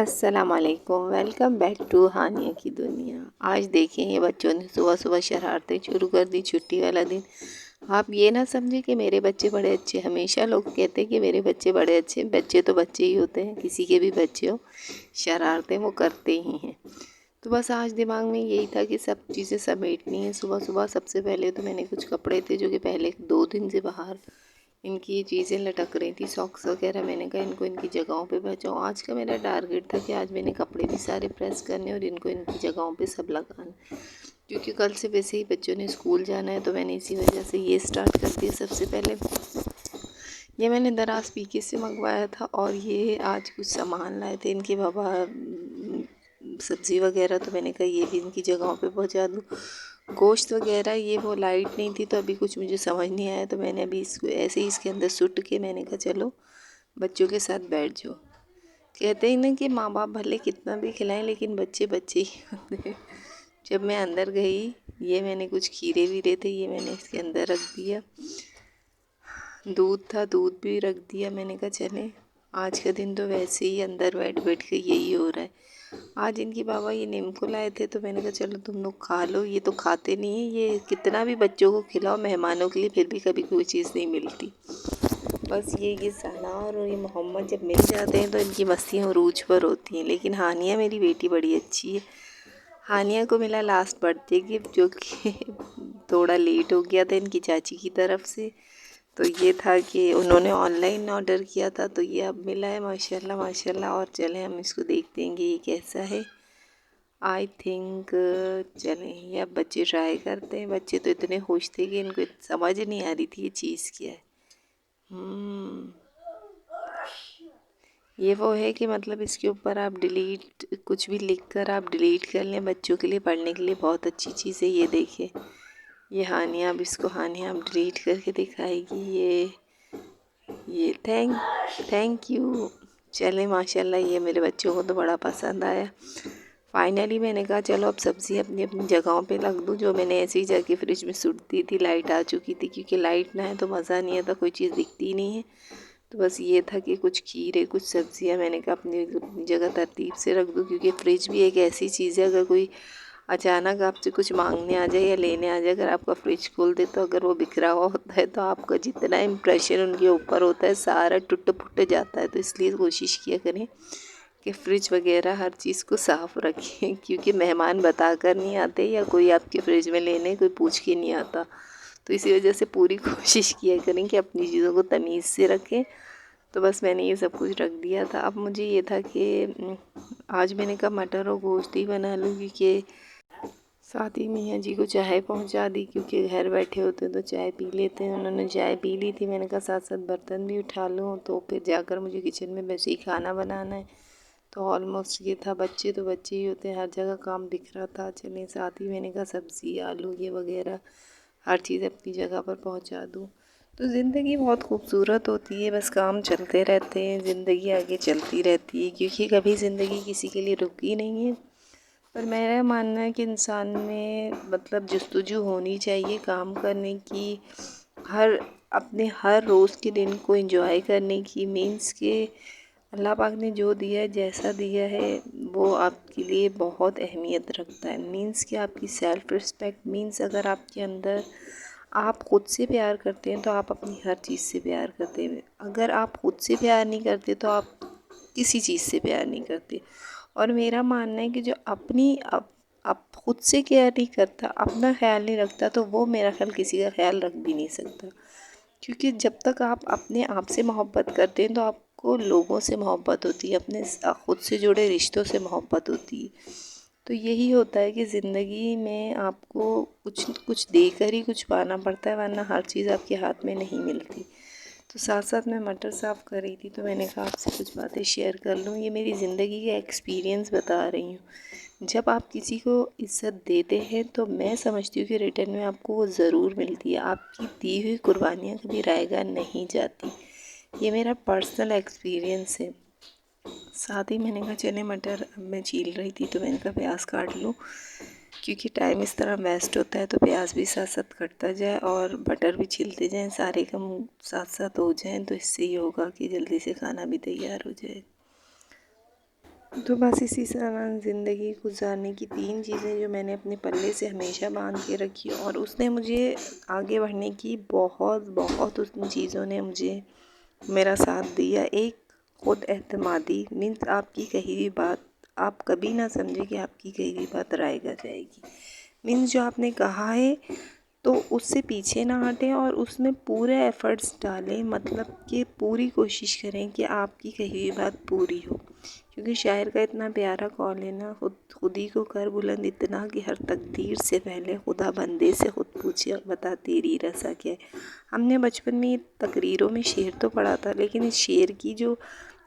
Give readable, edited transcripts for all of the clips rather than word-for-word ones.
अस्सलामुअलैकुम, welcome back to हानिया की दुनिया। आज देखें ये बच्चों ने सुबह सुबह शरारतें शुरू कर दी। छुट्टी वाला दिन। आप ये ना समझे कि मेरे बच्चे बड़े अच्छे। हमेशा लोग कहते हैं कि मेरे बच्चे बड़े अच्छे। बच्चे तो बच्चे ही होते हैं, किसी के भी बच्चे हो, शरारतें वो करते ही हैं। तो बस आज दिमाग में यही था कि सब चीज़ें समेटनी है। सुबह सुबह सबसे पहले तो मैंने कुछ कपड़े थे जो कि पहले 2 दिन से बाहर इनकी ये चीज़ें लटक रही थी, सॉक्स वगैरह। मैंने कहा इनको इनकी जगहों पे पहुँचाऊँ। आज का मेरा टारगेट था कि आज मैंने कपड़े भी सारे प्रेस करने और इनको इनकी जगहों पे सब लगाना, क्योंकि कल से वैसे ही बच्चों ने स्कूल जाना है। तो मैंने इसी वजह से ये स्टार्ट कर दिया। सबसे पहले ये मैंने दराज पीके से मंगवाया था और ये आज कुछ सामान लाए थे इनके बाबा, सब्ज़ी वगैरह। तो मैंने कहा ये भी इनकी जगहों पे पहुंचा दूँ। गोश्त वगैरह ये वो लाइट नहीं थी तो अभी कुछ मुझे समझ नहीं आया। तो मैंने अभी इसको ऐसे ही इसके अंदर सुट के मैंने कहा चलो बच्चों के साथ बैठ जाओ। कहते हैं ना कि माँ बाप भले कितना भी खिलाएं लेकिन बच्चे बच्चे ही होते हैं। जब मैं अंदर गई, ये मैंने कुछ खीरे वीरे थे, ये मैंने इसके अंदर रख दिया। दूध था, दूध भी रख दिया। मैंने कहा चले आज का दिन तो वैसे ही अंदर बैठ बैठ के यही हो रहा है। आज इनकी बाबा ये नीमको लाए थे तो मैंने कहा चलो तुम लोग खा लो। ये तो खाते नहीं है, ये कितना भी बच्चों को खिलाओ मेहमानों के लिए, फिर भी कभी कोई चीज़ नहीं मिलती। बस ये सनार और ये मोहम्मद जब मिल जाते हैं तो इनकी मस्तियाँ उरूज पर होती हैं। लेकिन हानिया मेरी बेटी बड़ी अच्छी है। हानिया को मिला लास्ट बर्थडे गिफ्ट, जो कि थोड़ा लेट हो गया था इनकी चाची की तरफ से। तो ये था कि उन्होंने ऑनलाइन ऑर्डर किया था तो ये अब मिला है, माशाल्लाह माशाल्लाह। और चलें हम इसको देखते हैं ये कैसा है। आई थिंक चलें ये अब बच्चे ट्राई करते हैं। बच्चे तो इतने खुश थे कि इनको समझ नहीं आ रही थी ये चीज़ क्या है। ये वो है कि मतलब इसके ऊपर आप डिलीट कुछ भी लिख कर आप डिलीट कर लें। बच्चों के लिए पढ़ने के लिए बहुत अच्छी चीज़ है। ये देखिए, ये हानिया अब इसको हानिया अब डिलीट करके दिखाएगी। ये थैंक यू। चले माशाल्लाह, ये मेरे बच्चों को तो बड़ा पसंद आया। फाइनली मैंने कहा चलो अब सब्ज़ी अपनी अपनी जगहों पे रख दूँ। जो मैंने ऐसे ही जाके फ्रिज में सुट दी थी, लाइट आ चुकी थी, क्योंकि लाइट ना है तो मज़ा नहीं आता, कोई चीज़ दिखती नहीं है। तो बस ये था कि कुछ खीरे कुछ सब्ज़ियाँ मैंने कहा अपनी अपनी जगह तरतीब से रख दूँ, क्योंकि फ्रिज भी एक ऐसी चीज़ है, अगर कोई अचानक आपसे कुछ मांगने आ जाए या लेने आ जाए, अगर आपका फ्रिज खोल दे तो अगर वो बिखरा हुआ होता है तो आपका जितना इम्प्रेशन उनके ऊपर होता है सारा टूट फुट जाता है। तो इसलिए कोशिश किया करें कि फ्रिज वगैरह हर चीज़ को साफ़ रखें, क्योंकि मेहमान बता कर नहीं आते या कोई आपके फ्रिज में लेने कोई पूछ के नहीं आता। तो इसी वजह से पूरी कोशिश किया करें कि अपनी चीज़ों को तमीज़ से रखें। तो बस मैंने ये सब कुछ रख दिया था। अब मुझे ये था कि आज मैंने कहा मटर और गोश्त ही बना लूँ, क्योंकि साथ ही मियाँ जी को चाय पहुंचा दी, क्योंकि घर बैठे होते तो चाय पी लेते हैं। उन्होंने चाय पी ली थी। मैंने कहा साथ साथ बर्तन भी उठा लूँ, तो फिर जाकर मुझे किचन में वैसे ही खाना बनाना है। तो ऑलमोस्ट ये था। बच्चे तो बच्चे ही होते हैं, हर जगह काम बिखरा था। चलें साथ ही मैंने कहा सब्ज़ी आलू ये वगैरह हर चीज़ अपनी जगह पर पहुंचा दूँ। तो ज़िंदगी बहुत खूबसूरत होती है, बस काम चलते रहते हैं, ज़िंदगी आगे चलती रहती है, क्योंकि कभी ज़िंदगी किसी के लिए रुकी नहीं है। पर मेरा मानना है कि इंसान में मतलब जस्तजू होनी चाहिए काम करने की, हर अपने हर रोज़ के दिन को एंजॉय करने की। मीन्स के अल्लाह पाक ने जो दिया है जैसा दिया है वो आपके लिए बहुत अहमियत रखता है। मीन्स कि आपकी सेल्फ़ रिस्पेक्ट, मीन्स अगर आपके अंदर आप ख़ुद से प्यार करते हैं तो आप अपनी हर चीज़ से प्यार करते हैं। अगर आप ख़ुद से प्यार नहीं करते तो आप किसी चीज़ से प्यार नहीं करते। और मेरा मानना है कि जो अपनी अब ख़ुद से केयर नहीं करता, अपना ख्याल नहीं रखता, तो वो मेरा ख्याल किसी का ख्याल रख भी नहीं सकता। क्योंकि जब तक आप अपने आप से मोहब्बत करते हैं तो आपको लोगों से मोहब्बत होती है, अपने ख़ुद से जुड़े रिश्तों से मोहब्बत होती है। तो यही होता है कि ज़िंदगी में आपको कुछ कुछ देकर ही कुछ पाना पड़ता है, वरना हर चीज़ आपके हाथ में नहीं मिलती। तो साथ साथ मैं मटर साफ़ कर रही थी तो मैंने कहा आपसे कुछ बातें शेयर कर लूँ। ये मेरी ज़िंदगी का एक्सपीरियंस बता रही हूँ। जब आप किसी को इज़्ज़त देते हैं तो मैं समझती हूँ कि रिटर्न में आपको वो ज़रूर मिलती है। आपकी दी हुई कुर्बानियाँ कभी रायगा नहीं जाती। ये मेरा पर्सनल एक्सपीरियंस है। साथ ही मैंने कहा चले मटर मैं छील रही थी तो मैंने कहा प्याज काट लूँ, क्योंकि टाइम इस तरह वेस्ट होता है। तो प्याज भी साथ साथ कटता जाए और बटर भी छीलते जाएं, सारे काम साथ साथ हो जाएं, तो इससे ये होगा कि जल्दी से खाना भी तैयार हो जाए। तो बस इसी तरह ज़िंदगी गुजारने की 3 चीज़ें जो मैंने अपने पल्ले से हमेशा बांध के रखी और उसने मुझे आगे बढ़ने की बहुत उन चीज़ों ने मुझे मेरा साथ दिया। एक खुद एतमादी मीन्स आपकी कही हुई बात आप कभी ना समझे कि आपकी कही हुई बात रायगा जाएगी। मीन्स जो आपने कहा है तो उससे पीछे ना हटें और उसमें पूरे एफ़र्ट्स डालें, मतलब कि पूरी कोशिश करें कि आपकी कही हुई बात पूरी हो। क्योंकि शायर का इतना प्यारा कौल है ना, खुद ही को कर बुलंद इतना कि हर तकदीर से पहले खुदा बंदे से खुद पूछे बता तेरी रज़ा क्या है। हमने बचपन में तकरीरों में शेर तो पढ़ा था, लेकिन इस शेर की जो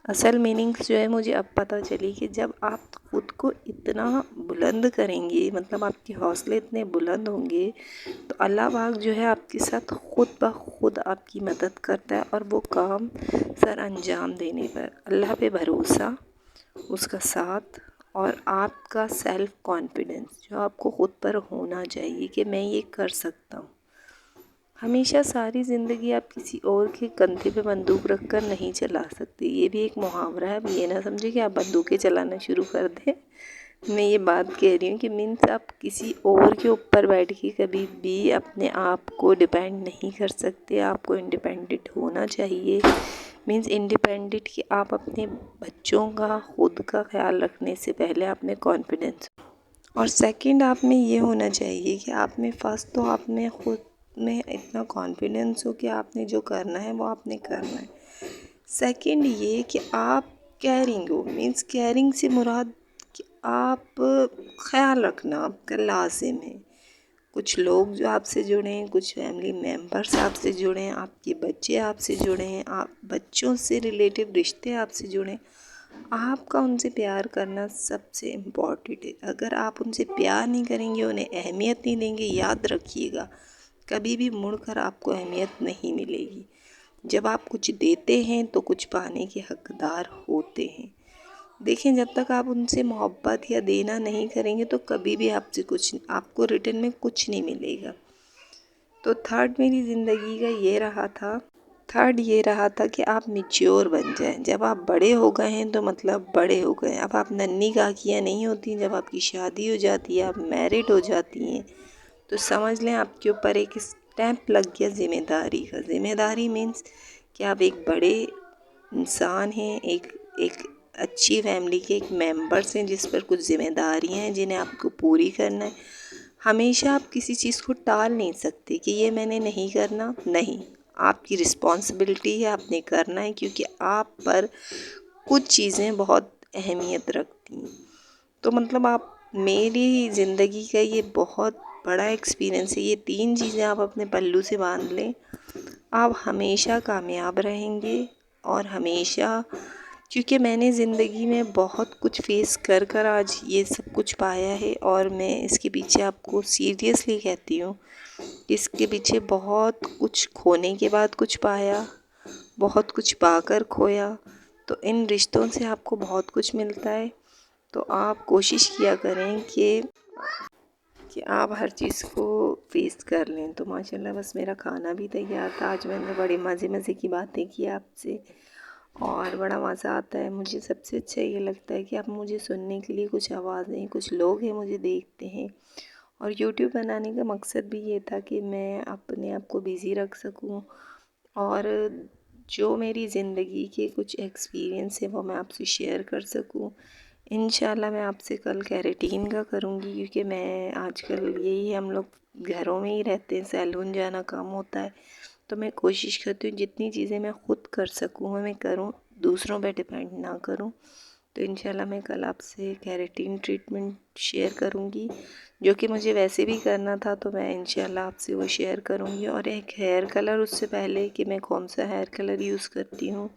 असल मीनिंग्स जो है मुझे अब पता चली कि जब आप ख़ुद को इतना बुलंद करेंगे, मतलब आपके हौसले इतने बुलंद होंगे, तो अल्लाह पाक जो है आपके साथ ख़ुद ब खुद आपकी मदद करता है। और वो काम सर अंजाम देने पर अल्लाह पे भरोसा, उसका साथ और आपका सेल्फ़ कॉन्फिडेंस जो आपको ख़ुद पर होना चाहिए कि मैं ये कर सकता हूँ। हमेशा सारी ज़िंदगी आप किसी और के कंधे पे बंदूक रख कर नहीं चला सकते। ये भी एक मुहावरा है। अब ये ना समझे कि आप बंदूकें चलाना शुरू कर दें। मैं ये बात कह रही हूँ कि मीन्स आप किसी और के ऊपर बैठ के कभी भी अपने आप को डिपेंड नहीं कर सकते। आपको इंडिपेंडेंट होना चाहिए। मीन्स इंडिपेंडेंट कि आप अपने बच्चों का, खुद का ख्याल रखने से पहले आप में कॉन्फिडेंस, और सेकंड आप में ये होना चाहिए कि आप में फर्स्ट तो आप में खुद में इतना कॉन्फिडेंस हो कि आपने जो करना है वो आपने करना है। सेकंड ये कि आप केयरिंग हो। मीन्स केयरिंग से मुराद कि आप ख्याल रखना आपका लाजिम है। कुछ लोग जो आपसे जुड़े हैं, कुछ फैमिली मेम्बर्स आपसे जुड़े हैं, आपके बच्चे आपसे जुड़े हैं, आप बच्चों से रिलेटिव रिश्ते आपसे जुड़े हैं। आपका उनसे प्यार करना सबसे इम्पॉर्टेंट है। अगर आप उनसे प्यार नहीं करेंगे, उन्हें अहमियत नहीं देंगे, याद रखिएगा कभी भी मुड़कर आपको अहमियत नहीं मिलेगी। जब आप कुछ देते हैं तो कुछ पाने के हकदार होते हैं। देखें, जब तक आप उनसे मोहब्बत या देना नहीं करेंगे तो कभी भी आपसे कुछ, आपको रिटर्न में कुछ नहीं मिलेगा। तो थर्ड मेरी ज़िंदगी का ये रहा था कि आप मैच्योर बन जाएं। जब आप बड़े हो गए हैं तो मतलब बड़े हो गए। अब आप नन्ही काकियाँ नहीं होती। जब आपकी शादी हो जाती है, आप मैरिड हो जाती हैं, तो समझ लें आपके ऊपर एक स्टैंप लग गया ज़िम्मेदारी का। ज़िम्मेदारी मीन्स कि आप एक बड़े इंसान हैं, एक अच्छी फैमिली के एक मेंबर्स हैं जिस पर कुछ ज़िम्मेदारियाँ हैं जिन्हें आपको पूरी करना है। हमेशा आप किसी चीज़ को टाल नहीं सकते कि ये मैंने नहीं करना, नहीं, आपकी रिस्पॉन्सिबिलिटी है, आपने करना है, क्योंकि आप पर कुछ चीज़ें बहुत अहमियत रखती हैं। तो मतलब आप, मेरी ज़िंदगी का ये बहुत बड़ा एक्सपीरियंस है। ये 3 चीज़ें आप अपने पल्लू से बांध लें, आप हमेशा कामयाब रहेंगे। और हमेशा, क्योंकि मैंने ज़िंदगी में बहुत कुछ फेस कर आज ये सब कुछ पाया है, और मैं इसके पीछे आपको सीरियसली कहती हूँ, इसके पीछे बहुत कुछ खोने के बाद कुछ पाया, बहुत कुछ पाकर खोया। तो इन रिश्तों से आपको बहुत कुछ मिलता है। तो आप कोशिश किया करें कि आप हर चीज़ को फेस कर लें। तो माशाल्लाह बस मेरा खाना भी तैयार था। आज मैंने बड़े मज़े की बातें की आपसे, और बड़ा मज़ा आता है। मुझे सबसे अच्छा ये लगता है कि आप मुझे सुनने के लिए कुछ आवाज़ें, कुछ लोग हैं मुझे देखते हैं। और यूट्यूब बनाने का मकसद भी ये था कि मैं अपने आप को बिज़ी रख सकूं, और जो मेरी ज़िंदगी के कुछ एक्सपीरियंस है वो मैं आपसे शेयर कर सकूं। इंशाल्लाह मैं आपसे कल केराटिन का करूँगी, क्योंकि मैं आजकल यही, हम लोग घरों में ही रहते हैं, सैलून जाना कम होता है। तो मैं कोशिश करती हूँ जितनी चीज़ें मैं ख़ुद कर सकूँ मैं करूँ, दूसरों पे डिपेंड ना करूँ। तो इंशाल्लाह मैं कल आपसे केराटिन ट्रीटमेंट शेयर करूँगी, जो कि मुझे वैसे भी करना था, तो मैं इंशाल्लाह आपसे वो शेयर करूँगी। और एक हेयर कलर, उससे पहले कि मैं कौन सा हेयर कलर यूज़ करती हूँ,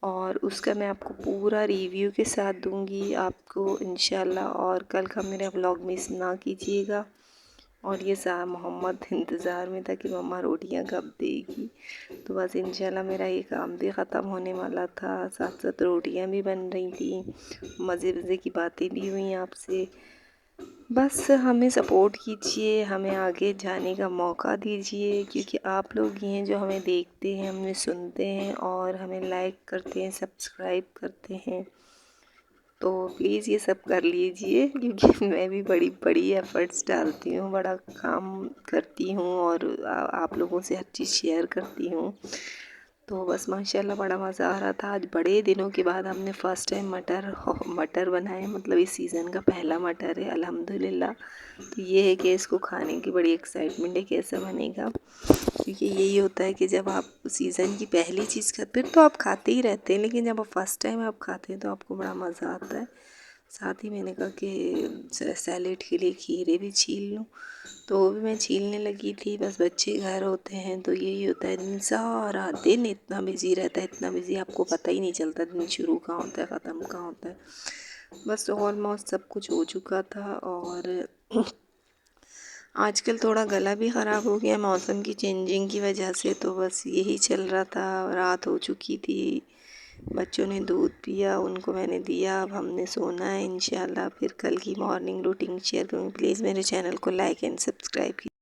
और उसका मैं आपको पूरा रिव्यू के साथ दूँगी आपको इंशाल्लाह। और कल का मेरा व्लॉग मिस ना कीजिएगा। और ये मोहम्मद इंतज़ार में था कि मम्मा रोटियां कब देगी। तो बस इंशाल्लाह मेरा ये काम भी ख़त्म होने वाला था, साथ साथ रोटियां भी बन रही थी, मज़े की बातें भी हुई आपसे। बस हमें सपोर्ट कीजिए, हमें आगे जाने का मौका दीजिए, क्योंकि आप लोग ही हैं जो हमें देखते हैं, हमें सुनते हैं, और हमें लाइक करते हैं, सब्सक्राइब करते हैं। तो प्लीज़ ये सब कर लीजिए, क्योंकि मैं भी बड़ी बड़ी एफ़र्ट्स डालती हूँ, बड़ा काम करती हूँ और आप लोगों से हर चीज़ शेयर करती हूँ। तो बस माशाल्लाह बड़ा मज़ा आ रहा था। आज बड़े दिनों के बाद हमने फ़र्स्ट टाइम मटर बनाए, मतलब इस सीज़न का पहला मटर है अल्हम्दुलिल्लाह। तो ये है कि इसको खाने की बड़ी एक्साइटमेंट है कैसा बनेगा, क्योंकि यही होता है कि जब आप सीज़न की पहली चीज़ खाते, फिर तो आप खाते ही रहते हैं, लेकिन जब आप फ़र्स्ट टाइम आप खाते हैं तो आपको बड़ा मज़ा आता है। साथ ही मैंने कहा कि सैलेड के लिए खीरे भी छील लूँ, तो वो भी मैं छीलने लगी थी। बस बच्चे घर होते हैं तो यही होता है, दिन सारा दिन इतना बिज़ी रहता है, इतना बिज़ी आपको पता ही नहीं चलता दिन शुरू कहाँ होता है ख़त्म कहाँ होता है। बस ऑलमोस्ट सब कुछ हो चुका था। और आजकल थोड़ा गला भी ख़राब हो गया मौसम की चेंजिंग की वजह से, तो बस यही चल रहा था। रात हो चुकी थी, बच्चों ने दूध पिया, उनको मैंने दिया, अब हमने सोना है इंशाल्लाह। फिर कल की मॉर्निंग रूटीन शेयर करूँगी। प्लीज़ मेरे चैनल को लाइक एंड सब्सक्राइब कीजिए।